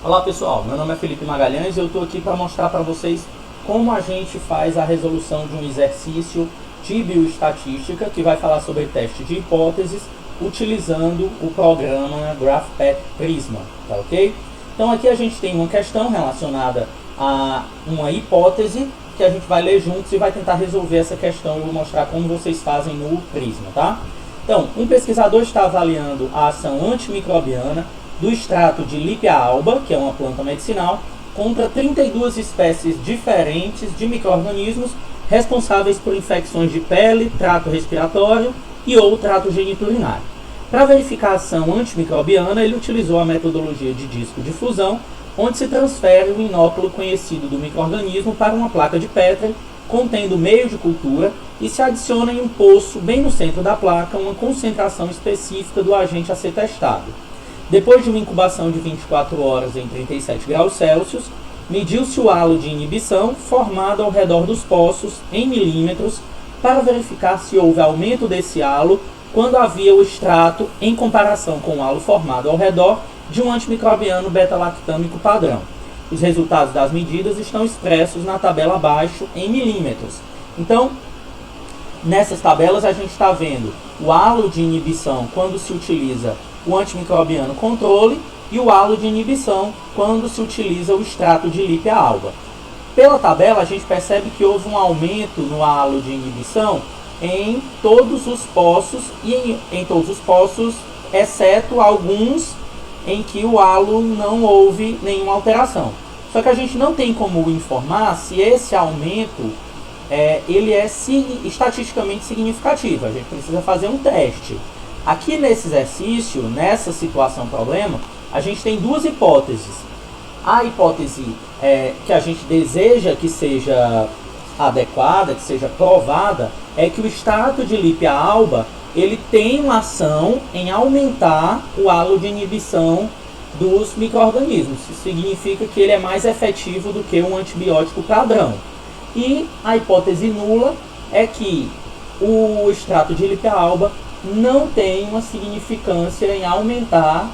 Olá pessoal, meu nome é Felipe Magalhães e eu estou aqui para mostrar para vocês como a gente faz a resolução de um exercício de bioestatística que vai falar sobre teste de hipóteses utilizando o programa GraphPad Prisma, tá ok? Então aqui a gente tem uma questão relacionada a uma hipótese que a gente vai ler juntos e vai tentar resolver essa questão. Eu vou mostrar como vocês fazem no Prisma, tá? Então, um pesquisador está avaliando a ação antimicrobiana do extrato de Lipia alba, que é uma planta medicinal, contra 32 espécies diferentes de micro-organismos responsáveis por infecções de pele, trato respiratório e ou trato geniturinário. Para verificar a ação antimicrobiana, ele utilizou a metodologia de disco de fusão, onde se transfere o inóculo conhecido do micro-organismo para uma placa de Petri contendo meio de cultura e se adiciona em um poço bem no centro da placa uma concentração específica do agente a ser testado. Depois de uma incubação de 24 horas em 37 graus Celsius, mediu-se o halo de inibição formado ao redor dos poços em milímetros para verificar se houve aumento desse halo quando havia o extrato em comparação com o halo formado ao redor de um antimicrobiano beta-lactâmico padrão. Os resultados das medidas estão expressos na tabela abaixo em milímetros. Então, nessas tabelas a gente está vendo o halo de inibição quando se utiliza o antimicrobiano controle e o halo de inibição quando se utiliza o extrato de Lipia alba. Pela tabela a gente percebe que houve um aumento no halo de inibição em todos os poços e em todos os poços, exceto alguns em que o halo não houve nenhuma alteração. Só que a gente não tem como informar se esse aumento ele é estatisticamente significativo. A gente precisa fazer um teste. Aqui nesse exercício, nessa situação problema, a gente tem duas hipóteses. A hipótese que a gente deseja que seja adequada, que seja provada, é que o extrato de Lipia alba ele tem uma ação em aumentar o halo de inibição dos micro-organismos. Isso significa que ele é mais efetivo do que um antibiótico padrão. E a hipótese nula é que o extrato de Lipia alba não tem uma significância em aumentar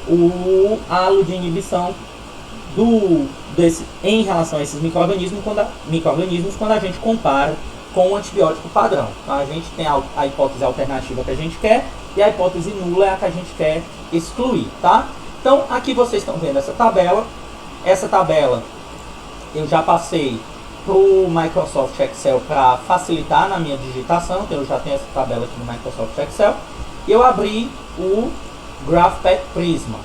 o halo de inibição em relação a esses micro-organismos quando a gente compara com o antibiótico padrão. Então a gente tem a hipótese alternativa que a gente quer e a hipótese nula é a que a gente quer excluir, tá? Então aqui vocês estão vendo essa tabela. Essa tabela eu já passei para o Microsoft Excel para facilitar na minha digitação. Então eu já tenho essa tabela aqui no Microsoft Excel. E eu abri o GraphPad Prisma.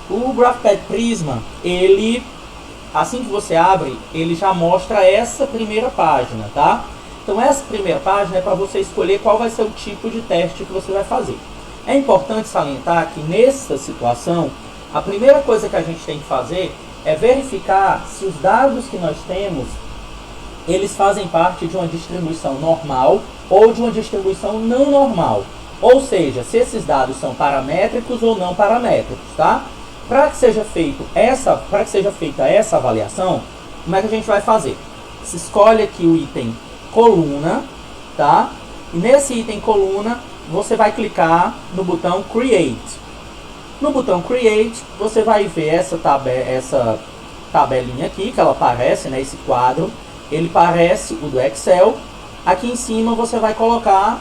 O GraphPad Prisma, ele, assim que você abre, ele já mostra essa primeira página, tá? Então essa primeira página é para você escolher qual vai ser o tipo de teste que você vai fazer. É importante salientar que nessa situação, a primeira coisa que a gente tem que fazer é verificar se os dados que nós temos, eles fazem parte de uma distribuição normal ou de uma distribuição não normal. Ou seja, se esses dados são paramétricos ou não paramétricos, tá? Para que seja feita essa avaliação, como é que a gente vai fazer? Você escolhe aqui o item coluna, tá? E nesse item coluna, você vai clicar no botão Create. No botão Create, você vai ver essa tabelinha aqui, que ela aparece, né? Esse quadro, ele parece o do Excel. Aqui em cima você vai colocar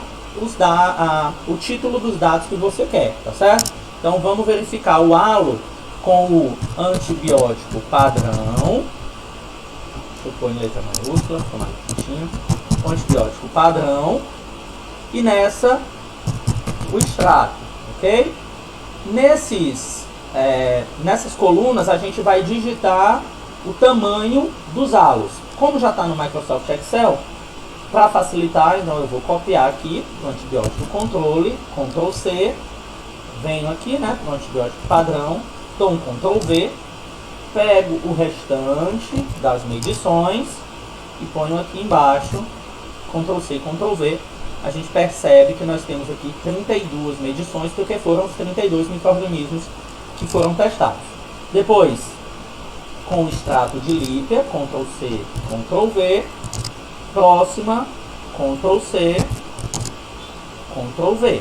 o título dos dados que você quer, tá certo? Então vamos verificar o halo com o antibiótico padrão. Deixa eu pôr em letra maiúscula, fica mais bonitinho. O antibiótico padrão. E nessa, o extrato, ok? Nessas colunas a gente vai digitar o tamanho dos halos. Como já está no Microsoft Excel, para facilitar, então eu vou copiar aqui o antibiótico controle, Ctrl C, venho aqui, né, para o antibiótico padrão, dou um Ctrl V, pego o restante das medições e ponho aqui embaixo, Ctrl C, Ctrl V. A gente percebe que nós temos aqui 32 medições, porque foram os 32 micro-organismos que foram testados. Depois, com o extrato de Lipia, Ctrl C, Ctrl V, próxima, Ctrl C, Ctrl V.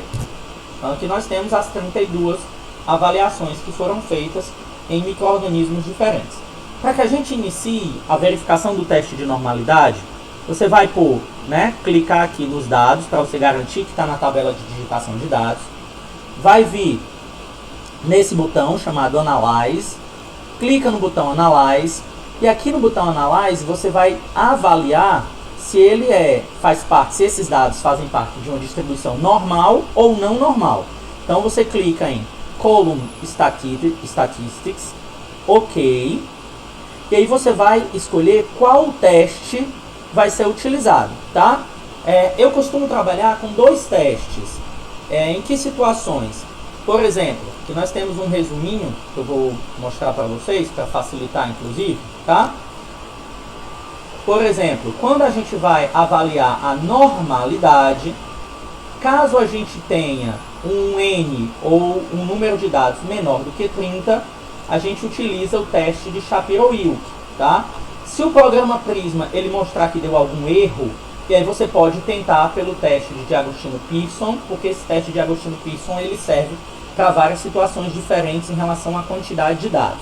Então aqui nós temos as 32 avaliações que foram feitas em micro-organismos diferentes. Para que a gente inicie a verificação do teste de normalidade, você vai clicar aqui nos dados, para você garantir que está na tabela de digitação de dados. Vai vir nesse botão chamado Analyze, clica no botão Analyze, e aqui no botão Analyze você vai avaliar se ele se esses dados fazem parte de uma distribuição normal ou não normal. Então você clica em Column Statistics, OK, e aí você vai escolher qual teste vai ser utilizado, tá? Eu costumo trabalhar com 2 testes. Em que situações? Por exemplo, que nós temos um resuminho que eu vou mostrar para vocês, para facilitar inclusive, tá? Por exemplo, quando a gente vai avaliar a normalidade, caso a gente tenha um N ou um número de dados menor do que 30, a gente utiliza o teste de Shapiro-Wilk, tá? Se o programa Prisma ele mostrar que deu algum erro, e aí você pode tentar pelo teste de Agostino-Pearson, porque esse teste de Agostino-Pearson ele serve para várias situações diferentes em relação à quantidade de dados.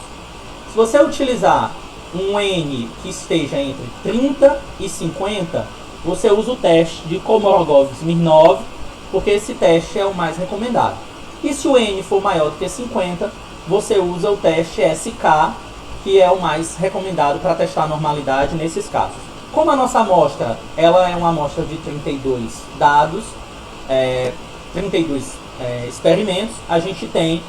Se você utilizar um N que esteja entre 30 e 50, você usa o teste de Kolmogorov-Smirnov, porque esse teste é o mais recomendado. E se o N for maior do que 50, você usa o teste SK, que é o mais recomendado para testar a normalidade nesses casos. Como a nossa amostra ela é uma amostra de 32 dados, 32 experimentos, a gente tem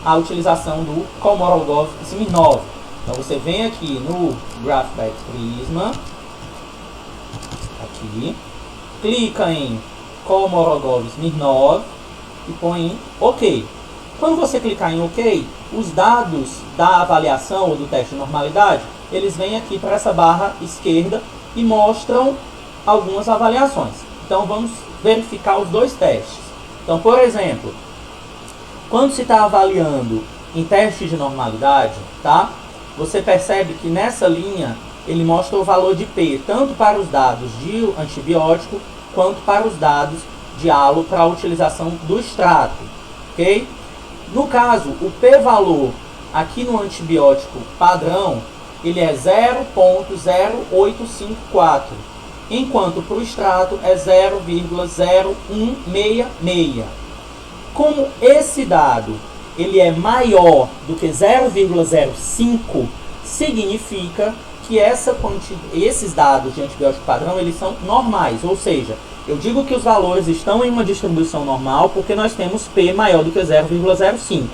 a utilização do Kolmogorov-Smirnov. Então você vem aqui no Graphback Prisma, aqui, clica em Kolmogorov-Smirnov e põe em OK. Quando você clicar em OK, os dados da avaliação ou do teste de normalidade, eles vêm aqui para essa barra esquerda e mostram algumas avaliações. Então vamos verificar os 2 testes. Então, por exemplo, quando se está avaliando em teste de normalidade, tá? Você percebe que nessa linha ele mostra o valor de P, tanto para os dados de antibiótico, quanto para os dados de halo para a utilização do extrato, ok? No caso, o P-valor aqui no antibiótico padrão, ele é 0,0854, enquanto para o extrato é 0,0166. Como esse dado ele é maior do que 0,05, significa que esses dados de antibiótico padrão eles são normais, ou seja, eu digo que os valores estão em uma distribuição normal porque nós temos P maior do que 0,05.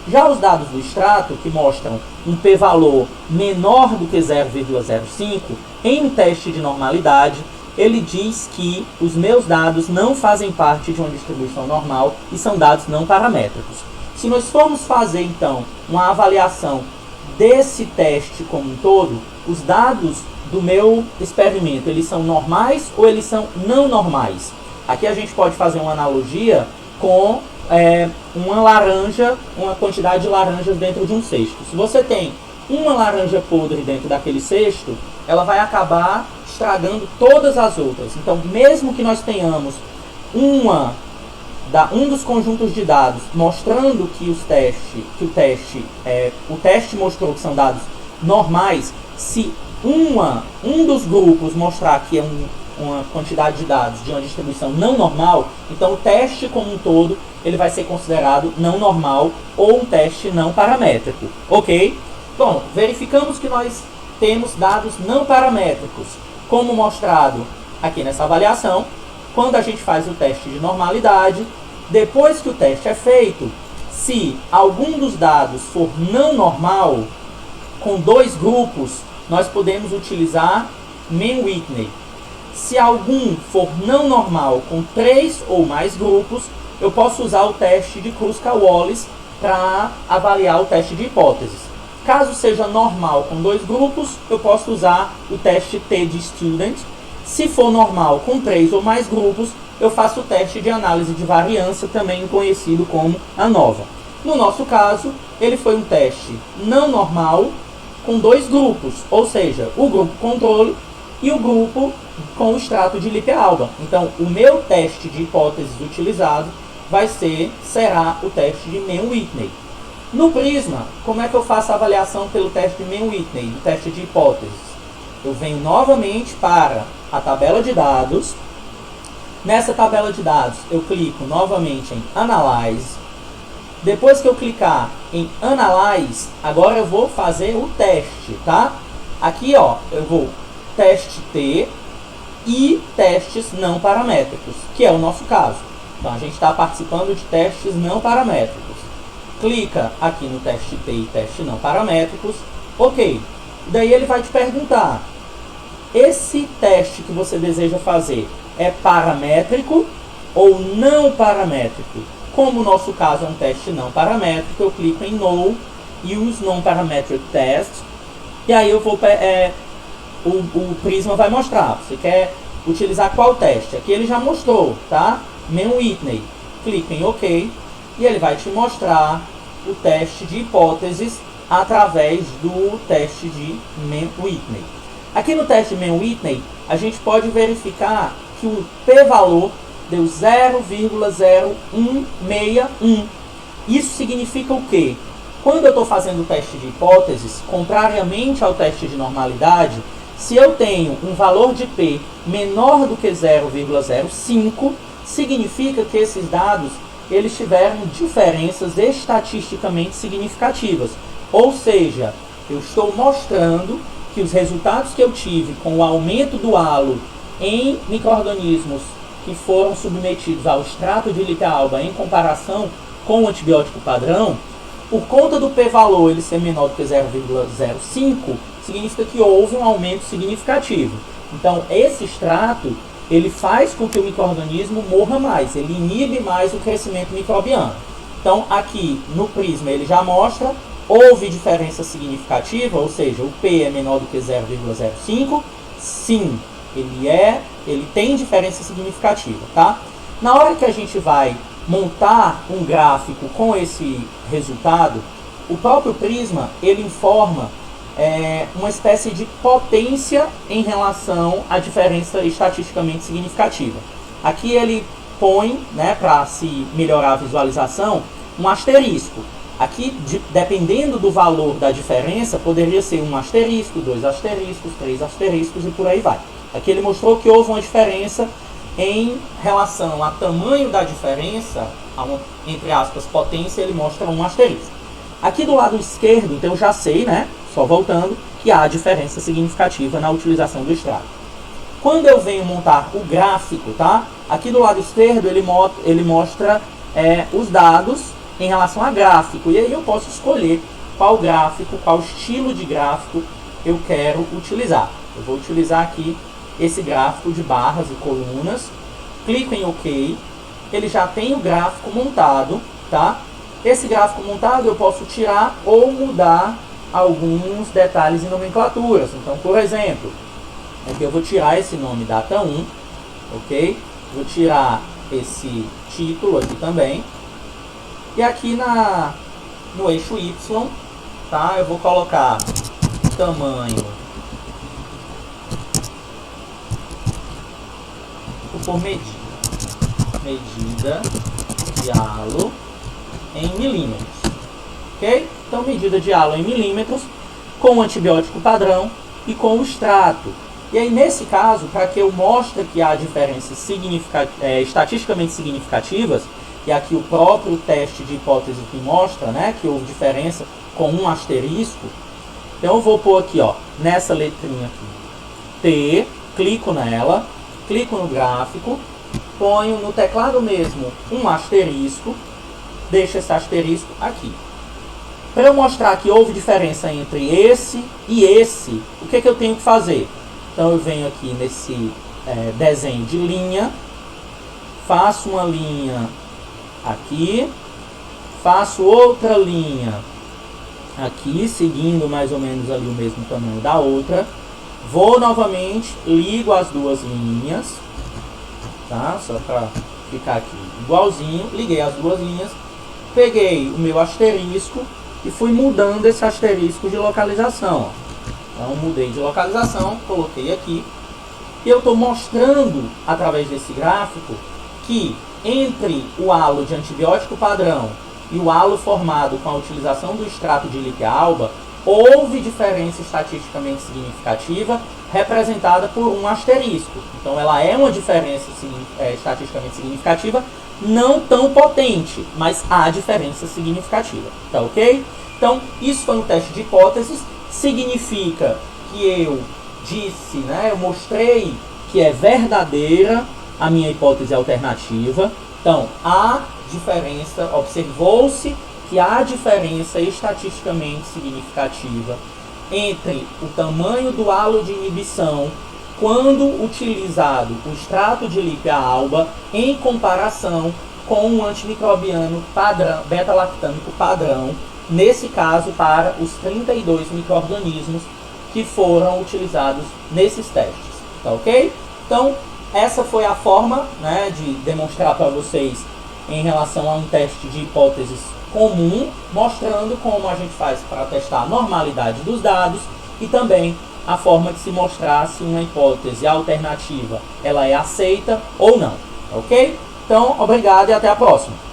Já os dados do extrato, que mostram um p-valor menor do que 0,05, em um teste de normalidade, ele diz que os meus dados não fazem parte de uma distribuição normal e são dados não paramétricos. Se nós formos fazer, então, uma avaliação desse teste como um todo, os dados do meu experimento, eles são normais ou eles são não normais? Aqui a gente pode fazer uma analogia com uma laranja, uma quantidade de laranjas dentro de um cesto. Se você tem uma laranja podre dentro daquele cesto, ela vai acabar estragando todas as outras. Então, mesmo que nós tenhamos um dos conjuntos de dados mostrando que o teste mostrou que são dados normais, se um dos grupos mostrar que é uma quantidade de dados de uma distribuição não normal, então o teste como um todo ele vai ser considerado não normal ou um teste não paramétrico, ok? Bom, verificamos que nós temos dados não paramétricos, como mostrado aqui nessa avaliação. Quando a gente faz o teste de normalidade, depois que o teste é feito, se algum dos dados for não normal, com 2 grupos, nós podemos utilizar Mann-Whitney. Se algum for não normal com 3 ou mais grupos, eu posso usar o teste de Kruskal-Wallis para avaliar o teste de hipóteses. Caso seja normal com 2 grupos, eu posso usar o teste T de Student. Se for normal com 3 ou mais grupos, eu faço o teste de análise de variância, também conhecido como ANOVA. No nosso caso, ele foi um teste não normal com 2 grupos, ou seja, o grupo controle e o grupo com o extrato de Lippe-Alba. Então, o meu teste de hipóteses utilizado será o teste de Mann-Whitney. No Prisma, como é que eu faço a avaliação pelo teste de Mann-Whitney, do teste de hipóteses? Eu venho novamente para a tabela de dados. Nessa tabela de dados, eu clico novamente em Analyze. Depois que eu clicar em Analyze, agora eu vou fazer o teste, tá? Aqui, ó, eu vou teste T e testes não paramétricos, que é o nosso caso. Então, a gente está participando de testes não paramétricos. Clica aqui no teste T e teste não paramétricos. Ok. Daí ele vai te perguntar, esse teste que você deseja fazer é paramétrico ou não paramétrico? Como o nosso caso é um teste não paramétrico, eu clico em No, Use Non-Parametric Test, e aí eu vou, o Prisma vai mostrar, você quer utilizar qual teste? Aqui ele já mostrou, tá? Mann-Whitney. Clica em OK, e ele vai te mostrar o teste de hipóteses através do teste de Mann-Whitney. Aqui no teste de Mann-Whitney, a gente pode verificar que o p-valor deu 0,0161. Isso significa o quê? Quando eu estou fazendo o teste de hipóteses, contrariamente ao teste de normalidade, se eu tenho um valor de p menor do que 0,05, significa que esses dados eles tiveram diferenças estatisticamente significativas. Ou seja, eu estou mostrando que os resultados que eu tive com o aumento do halo em micro-organismos que foram submetidos ao extrato de Ilícia-alba em comparação com o antibiótico padrão, por conta do p-valor ele ser menor do que 0,05, significa que houve um aumento significativo. Então, esse extrato ele faz com que o micro-organismo morra mais, ele inibe mais o crescimento microbiano. Então, aqui no Prisma ele já mostra, houve diferença significativa, ou seja, o P é menor do que 0,05, sim, ele tem diferença significativa, tá? Na hora que a gente vai montar um gráfico com esse resultado, o próprio Prisma, ele informa uma espécie de potência em relação à diferença estatisticamente significativa. Aqui ele põe, né, para se melhorar a visualização, um asterisco. Aqui, dependendo do valor da diferença, poderia ser um asterisco, 2 asteriscos, 3 asteriscos e por aí vai. Aqui ele mostrou que houve uma diferença em relação ao tamanho da diferença, entre aspas, potência, ele mostra um asterisco. Aqui do lado esquerdo, então eu já sei, né, só voltando, que há diferença significativa na utilização do extrato. Quando eu venho montar o gráfico, tá? Aqui do lado esquerdo ele mostra os dados em relação a gráfico. E aí eu posso escolher qual gráfico, qual estilo de gráfico eu quero utilizar. Eu vou utilizar aqui esse gráfico de barras e colunas. Clico em OK. Ele já tem o gráfico montado, tá? Esse gráfico montado eu posso tirar ou mudar alguns detalhes e nomenclaturas. Então, por exemplo, aqui eu vou tirar esse nome data 1, ok? Vou tirar esse título aqui também. E aqui no eixo Y, tá? Eu vou colocar tamanho, vou pôr medida de halo em milímetros, ok? Então, medida de halo em milímetros com o antibiótico padrão e com o extrato. E aí, nesse caso, para que eu mostre que há diferenças estatisticamente significativas, e aqui o próprio teste de hipótese que mostra, né, que houve diferença com um asterisco, então eu vou pôr aqui, ó, nessa letrinha aqui, T, clico nela, clico no gráfico, ponho no teclado mesmo um asterisco, deixo esse asterisco aqui. Para eu mostrar que houve diferença entre esse e esse, o que eu tenho que fazer? Então eu venho aqui nesse desenho de linha, faço uma linha aqui, faço outra linha aqui, seguindo mais ou menos ali o mesmo tamanho da outra, vou novamente, ligo as duas linhas, tá? Só para ficar aqui igualzinho, liguei as duas linhas, peguei o meu asterisco e fui mudando esse asterisco de localização, ó. Então mudei de localização, coloquei aqui, e eu estou mostrando através desse gráfico que entre o halo de antibiótico padrão e o halo formado com a utilização do extrato de Lippe-Alba, houve diferença estatisticamente significativa, representada por um asterisco. Então ela é uma diferença estatisticamente significativa, não tão potente, mas há diferença significativa. Tá ok? Então isso foi um teste de hipóteses, significa que eu disse, né, eu mostrei que é verdadeira a minha hipótese alternativa. Então, há diferença, observou-se que há diferença estatisticamente significativa entre o tamanho do halo de inibição quando utilizado o extrato de Lippe-Alba em comparação com um antimicrobiano padrão, beta-lactâmico padrão, nesse caso para os 32 micro-organismos que foram utilizados nesses testes. Tá ok? Então, essa foi a forma, né, de demonstrar para vocês em relação a um teste de hipóteses comum, mostrando como a gente faz para testar a normalidade dos dados e também a forma de se mostrar se uma hipótese alternativa ela é aceita ou não. Ok? Então, obrigado e até a próxima.